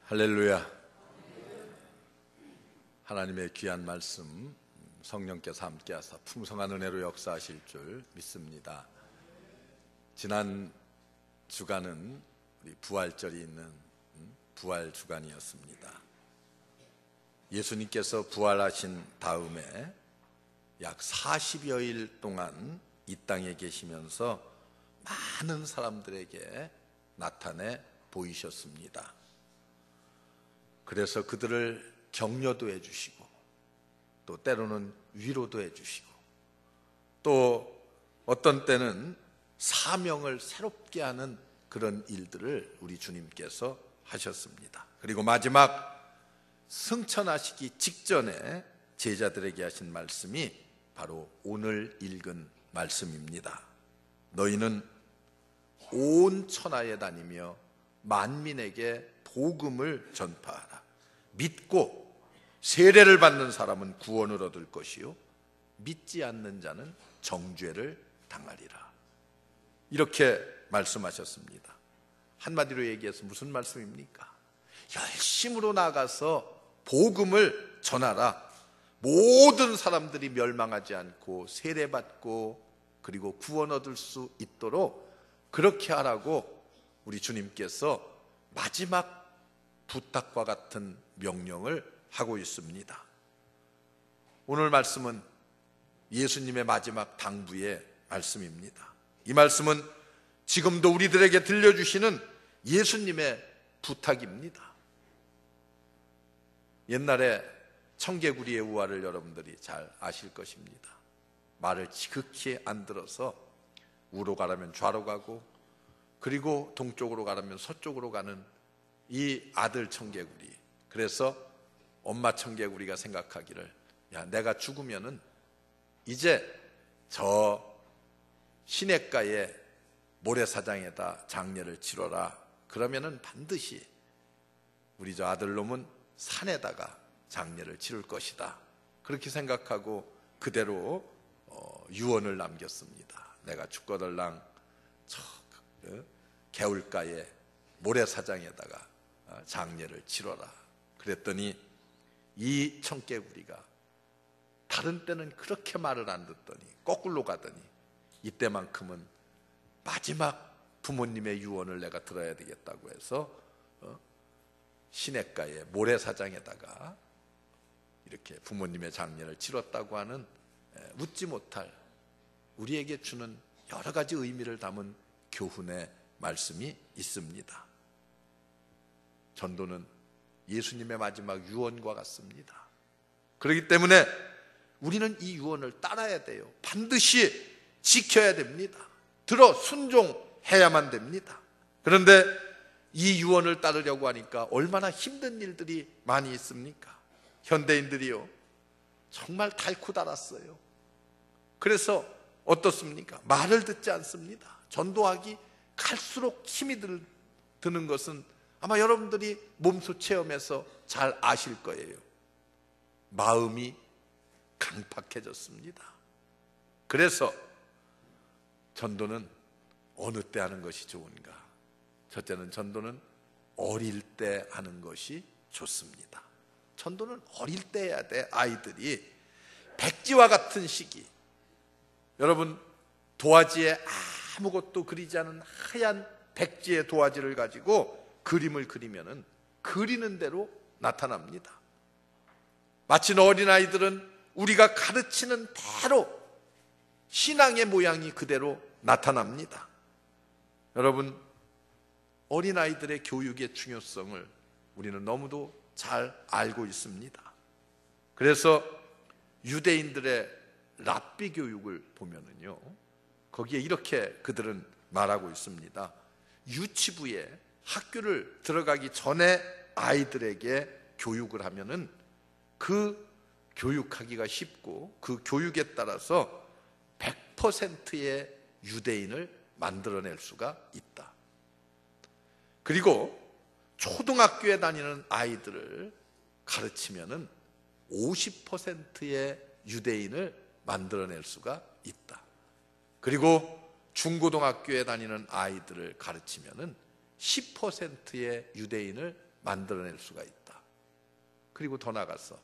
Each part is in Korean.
할렐루야. 하나님의 귀한 말씀 성령께서 함께하사 풍성한 은혜로 역사하실 줄 믿습니다. 지난 주간은 우리 부활절이 있는 부활 주간이었습니다. 예수님께서 부활하신 다음에 약 40여일 동안 이 땅에 계시면서 많은 사람들에게 나타내 보이셨습니다. 그래서 그들을 격려도 해주시고 또 때로는 위로도 해주시고 또 어떤 때는 사명을 새롭게 하는 그런 일들을 우리 주님께서 하셨습니다. 그리고 마지막 승천하시기 직전에 제자들에게 하신 말씀이 바로 오늘 읽은 말씀입니다. 너희는 온 천하에 다니며 만민에게 복음을 전파하라. 믿고 세례를 받는 사람은 구원을 얻을 것이요 믿지 않는 자는 정죄를 당하리라. 이렇게 말씀하셨습니다. 한마디로 얘기해서 무슨 말씀입니까? 열심으로 나가서 복음을 전하라. 모든 사람들이 멸망하지 않고 세례받고 그리고 구원 얻을 수 있도록 그렇게 하라고 우리 주님께서 마지막 부탁과 같은 명령을 하고 있습니다. 오늘 말씀은 예수님의 마지막 당부의 말씀입니다. 이 말씀은 지금도 우리들에게 들려주시는 예수님의 부탁입니다. 옛날에 청개구리의 우화를 여러분들이 잘 아실 것입니다. 말을 지극히 안 들어서 우로 가라면 좌로 가고 그리고 동쪽으로 가라면 서쪽으로 가는 이 아들 청개구리. 그래서 엄마 청개구리가 생각하기를 야, 내가 죽으면은 이제 저 시냇가에 모래사장에다 장례를 치러라. 그러면은 반드시 우리 저 아들놈은 산에다가 장례를 치를 것이다. 그렇게 생각하고 그대로 유언을 남겼습니다. 내가 죽거들랑 저 개울가에 모래사장에다가 장례를 치러라. 그랬더니 이 청개구리가 다른 때는 그렇게 말을 안 듣더니 거꾸로 가더니 이때만큼은 마지막 부모님의 유언을 내가 들어야 되겠다고 해서 시냇가에 모래사장에다가 이렇게 부모님의 장례를 치렀다고 하는 웃지 못할 우리에게 주는 여러 가지 의미를 담은 교훈의 말씀이 있습니다. 전도는 예수님의 마지막 유언과 같습니다. 그렇기 때문에 우리는 이 유언을 따라야 돼요. 반드시 지켜야 됩니다. 들어 순종해야만 됩니다. 그런데 이 유언을 따르려고 하니까 얼마나 힘든 일들이 많이 있습니까? 현대인들이요 정말 달고 달았어요. 그래서 어떻습니까? 말을 듣지 않습니다. 전도하기 갈수록 힘이 드는 것은 아마 여러분들이 몸소 체험해서 잘 아실 거예요. 마음이 강팍해졌습니다. 그래서 전도는 어느 때 하는 것이 좋은가? 첫째는 전도는 어릴 때 하는 것이 좋습니다. 전도는 어릴 때 해야 돼. 아이들이 백지와 같은 시기, 여러분 도화지에 아무것도 그리지 않은 하얀 백지의 도화지를 가지고 그림을 그리면은 그리는 대로 나타납니다. 마치 어린아이들은 우리가 가르치는 대로 신앙의 모양이 그대로 나타납니다. 여러분 어린아이들의 교육의 중요성을 우리는 너무도 잘 알고 있습니다. 그래서 유대인들의 랍비 교육을 보면은요 거기에 이렇게 그들은 말하고 있습니다. 유치부에 학교를 들어가기 전에 아이들에게 교육을 하면은 그 교육하기가 쉽고 그 교육에 따라서 100%의 유대인을 만들어낼 수가 있다. 그리고 초등학교에 다니는 아이들을 가르치면은 50%의 유대인을 만들어낼 수가 있다. 그리고 중고등학교에 다니는 아이들을 가르치면은 10%의 유대인을 만들어낼 수가 있다. 그리고 더 나가서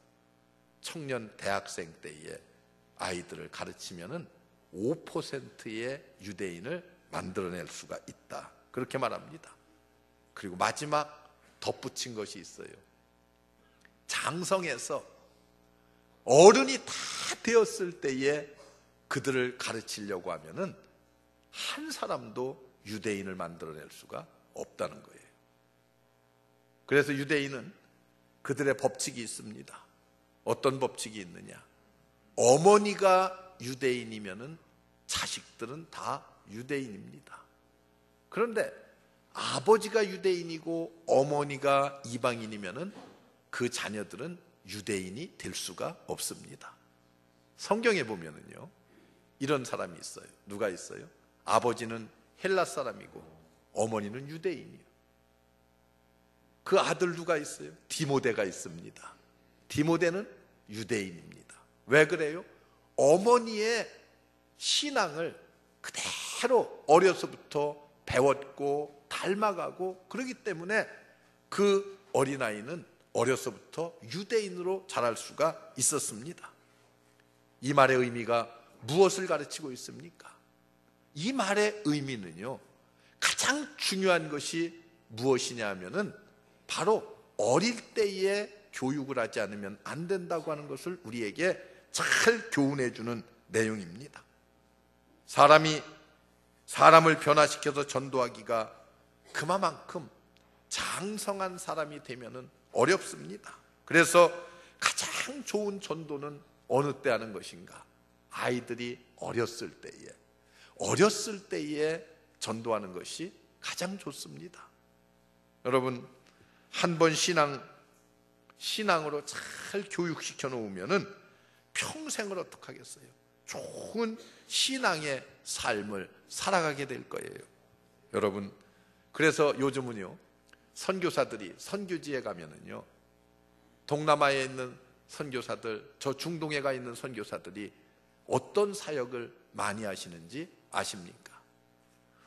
청년 대학생 때에 아이들을 가르치면은 5%의 유대인을 만들어낼 수가 있다. 그렇게 말합니다. 그리고 마지막 덧붙인 것이 있어요. 장성에서 어른이 다 되었을 때에 그들을 가르치려고 하면은 한 사람도 유대인을 만들어낼 수가 없다는 거예요. 그래서 유대인은 그들의 법칙이 있습니다. 어떤 법칙이 있느냐? 어머니가 유대인이면은 자식들은 다 유대인입니다. 그런데 아버지가 유대인이고 어머니가 이방인이면은 그 자녀들은 유대인이 될 수가 없습니다. 성경에 보면은요, 이런 사람이 있어요. 누가 있어요? 아버지는 헬라 사람이고 어머니는 유대인이에요. 그 아들 누가 있어요? 디모데가 있습니다. 디모데는 유대인입니다. 왜 그래요? 어머니의 신앙을 그대로 어려서부터 배웠고 닮아가고 그러기 때문에 그 어린아이는 어려서부터 유대인으로 자랄 수가 있었습니다. 이 말의 의미가 무엇을 가르치고 있습니까? 이 말의 의미는요, 가장 중요한 것이 무엇이냐 하면은 바로 어릴 때에 교육을 하지 않으면 안 된다고 하는 것을 우리에게 잘 교훈해 주는 내용입니다. 사람이 사람을 변화시켜서 전도하기가 그만큼 장성한 사람이 되면은 어렵습니다. 그래서 가장 좋은 전도는 어느 때 하는 것인가? 아이들이 어렸을 때에 전도하는 것이 가장 좋습니다. 여러분, 한 번 신앙으로 잘 교육시켜 놓으면은 평생을 어떻게 하겠어요? 좋은 신앙의 삶을 살아가게 될 거예요. 여러분, 그래서 요즘은요, 선교사들이 선교지에 가면은요, 동남아에 있는 선교사들, 저 중동에 가 있는 선교사들이 어떤 사역을 많이 하시는지 아십니까?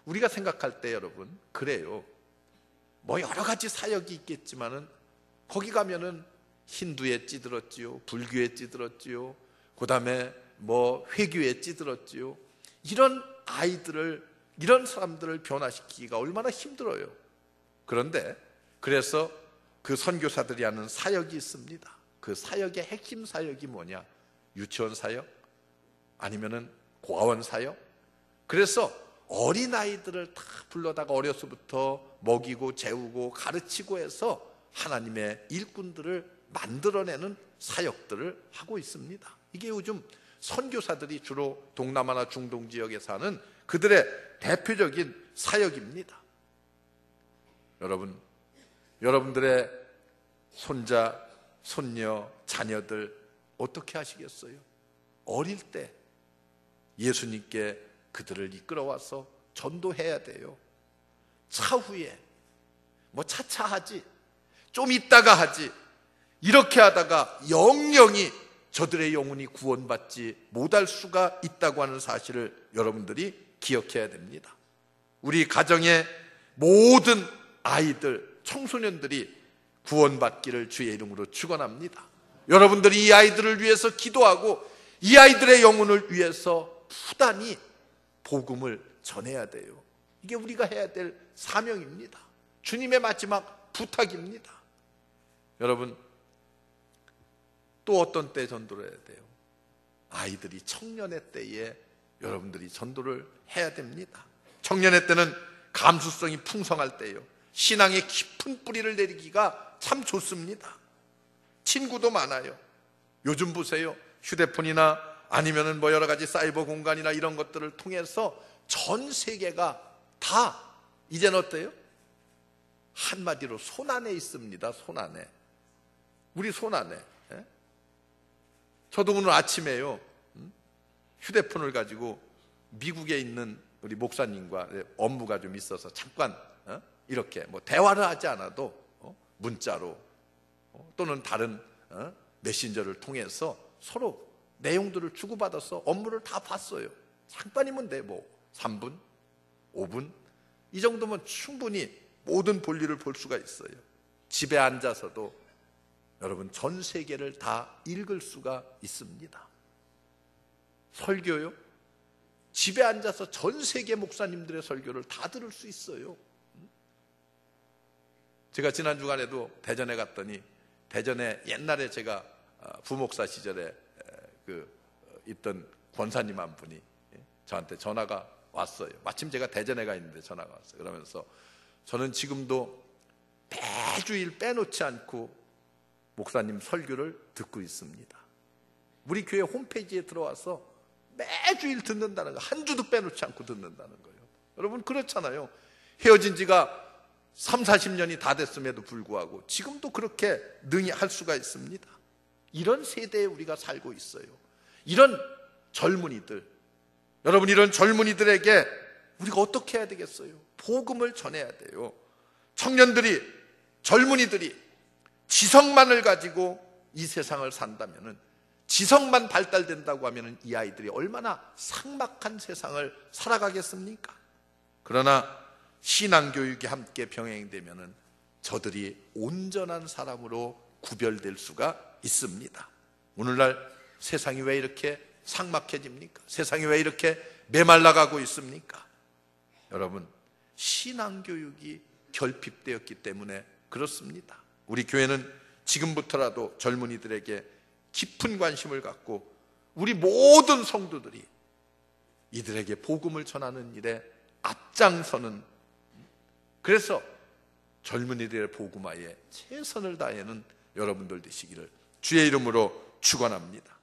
우리가 생각할 때 여러분, 그래요. 뭐 여러 가지 사역이 있겠지만은 거기 가면은 힌두에 찌들었지요, 불교에 찌들었지요, 그 다음에 뭐 회교에 찌들었지요. 이런 아이들을, 이런 사람들을 변화시키기가 얼마나 힘들어요. 그런데 그래서 그 선교사들이 하는 사역이 있습니다. 그 사역의 핵심 사역이 뭐냐? 유치원 사역? 아니면은 고아원 사역? 그래서 어린아이들을 다 불러다가 어려서부터 먹이고 재우고 가르치고 해서 하나님의 일꾼들을 만들어내는 사역들을 하고 있습니다. 이게 요즘 선교사들이 주로 동남아나 중동 지역에 사는 그들의 대표적인 사역입니다. 여러분, 여러분들의 손자, 손녀, 자녀들 어떻게 하시겠어요? 어릴 때 예수님께 그들을 이끌어와서 전도해야 돼요. 차후에 뭐 차차 하지, 좀 있다가 하지, 이렇게 하다가 영영이 저들의 영혼이 구원받지 못할 수가 있다고 하는 사실을 여러분들이 기억해야 됩니다. 우리 가정의 모든 아이들, 청소년들이 구원받기를 주의 이름으로 축원합니다. 여러분들이 이 아이들을 위해서 기도하고 이 아이들의 영혼을 위해서 부단히 복음을 전해야 돼요. 이게 우리가 해야 될 사명입니다. 주님의 마지막 부탁입니다. 여러분, 또 어떤 때 전도를 해야 돼요? 아이들이 청년의 때에 여러분들이 전도를 해야 됩니다. 청년의 때는 감수성이 풍성할 때예요. 신앙의 깊은 뿌리를 내리기가 참 좋습니다. 친구도 많아요. 요즘 보세요. 휴대폰이나 아니면은 뭐 여러 가지 사이버 공간이나 이런 것들을 통해서 전 세계가 다 이제는 어때요? 한마디로 손 안에 있습니다. 손 안에. 우리 손 안에. 저도 오늘 아침에요, 휴대폰을 가지고 미국에 있는 우리 목사님과 업무가 좀 있어서 잠깐 이렇게 뭐 대화를 하지 않아도 문자로 또는 다른 메신저를 통해서 서로 내용들을 주고받아서 업무를 다 봤어요. 잠깐이면 돼. 뭐 3분, 5분 이 정도면 충분히 모든 볼일을 볼 수가 있어요. 집에 앉아서도 여러분 전 세계를 다 읽을 수가 있습니다. 설교요? 집에 앉아서 전 세계 목사님들의 설교를 다 들을 수 있어요. 제가 지난 주간에도 대전에 갔더니, 대전에 옛날에 제가 부목사 시절에 있던 권사님 한 분이 저한테 전화가 왔어요. 마침 제가 대전에 가 있는데 전화가 왔어요. 그러면서 저는 지금도 매주일 빼놓지 않고 목사님 설교를 듣고 있습니다. 우리 교회 홈페이지에 들어와서 매주일 듣는다는 거, 한 주도 빼놓지 않고 듣는다는 거예요. 여러분 그렇잖아요. 헤어진 지가 3, 40년이 다 됐음에도 불구하고 지금도 그렇게 능히 할 수가 있습니다. 이런 세대에 우리가 살고 있어요. 이런 젊은이들, 여러분 이런 젊은이들에게 우리가 어떻게 해야 되겠어요? 복음을 전해야 돼요. 청년들이, 젊은이들이 지성만을 가지고 이 세상을 산다면은, 지성만 발달된다고 하면은 이 아이들이 얼마나 삭막한 세상을 살아가겠습니까? 그러나 신앙교육이 함께 병행되면은 저들이 온전한 사람으로 구별될 수가 있습니다. 오늘날 세상이 왜 이렇게 삭막해집니까? 세상이 왜 이렇게 메말라가고 있습니까? 여러분, 신앙교육이 결핍되었기 때문에 그렇습니다. 우리 교회는 지금부터라도 젊은이들에게 깊은 관심을 갖고 우리 모든 성도들이 이들에게 복음을 전하는 일에 앞장서는, 그래서 젊은이들의 복음화에 최선을 다하는 여러분들 되시기를 주의 이름으로 축원합니다.